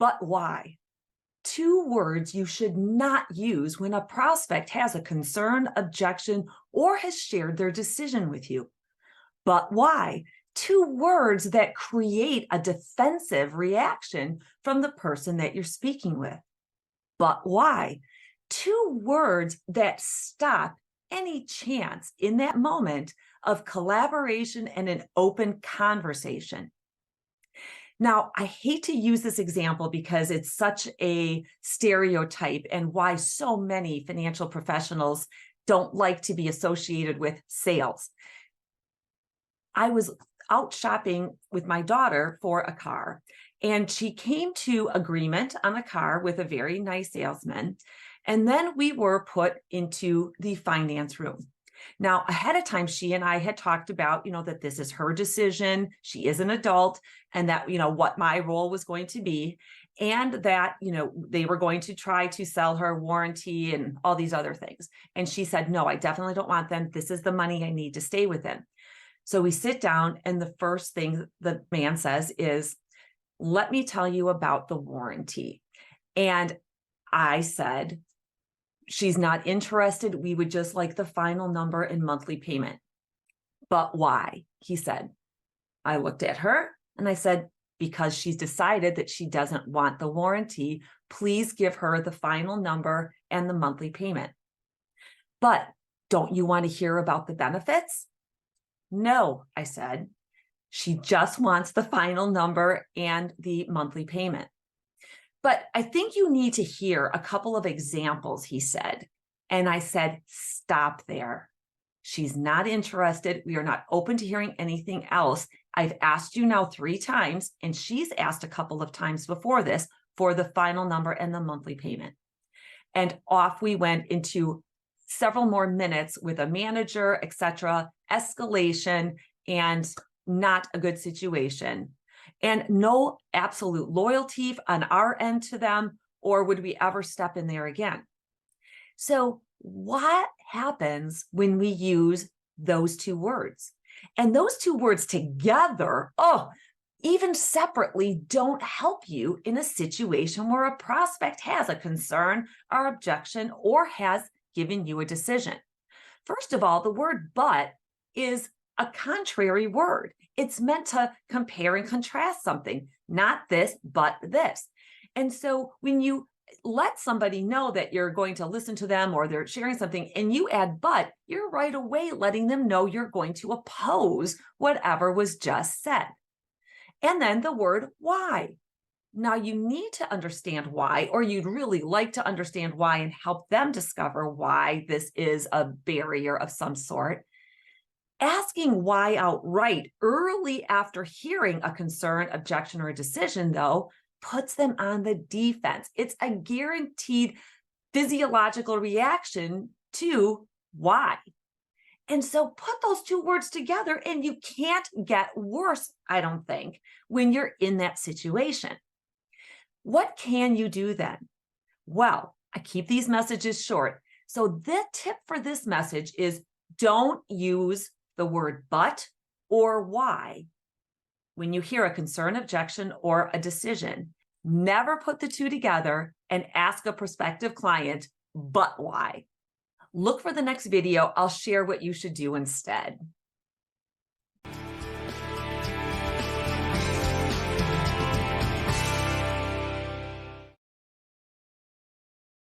but why. Two words you should not use when a prospect has a concern, objection, or has shared their decision with you. But why? Two words that create a defensive reaction from the person that you're speaking with. But why? Two words that stop any chance in that moment of collaboration and an open conversation. Now, I hate to use this example because it's such a stereotype and why so many financial professionals don't like to be associated with sales. I was out shopping with my daughter for a car, and she came to agreement on a car with a very nice salesman. And then we were put into the finance room. Now, ahead of time, she and I had talked about, that this is her decision. She is an adult, and that, what my role was going to be, and that, they were going to try to sell her warranty and all these other things. And she said, no, I definitely don't want them. This is the money I need to stay within. So we sit down, and the first thing the man says is, let me tell you about the warranty. And I said, she's not interested. We would just like the final number and monthly payment. But why? He said. I looked at her and I said, because she's decided that she doesn't want the warranty, please give her the final number and the monthly payment. But don't you want to hear about the benefits? No, I said. She just wants the final number and the monthly payment. But I think you need to hear a couple of examples, he said. And I said, stop there. She's not interested. We are not open to hearing anything else. I've asked you now 3 times, and she's asked a couple of times before this for the final number and the monthly payment. And off we went into several more minutes with a manager, etc., escalation, and not a good situation. And no absolute loyalty on our end to them, or would we ever step in there again? So what happens when we use those two words? And those two words together, even separately, don't help you in a situation where a prospect has a concern or objection or has given you a decision. First of all, the word but is a contrary word. It's meant to compare and contrast something, not this, but this. And so when you let somebody know that you're going to listen to them or they're sharing something and you add but, you're right away letting them know you're going to oppose whatever was just said. And then the word why. Now you need to understand why, or you'd really like to understand why and help them discover why this is a barrier of some sort. Asking why outright early after hearing a concern, objection, or a decision, though, puts them on the defense. It's a guaranteed physiological reaction to why. And so put those two words together, and you can't get worse, I don't think, when you're in that situation. What can you do then? Well, I keep these messages short. So the tip for this message is don't use the word but or why when you hear a concern, objection, or a decision. Never put the two together and ask a prospective client, but why? Look for the next video. I'll share what you should do instead.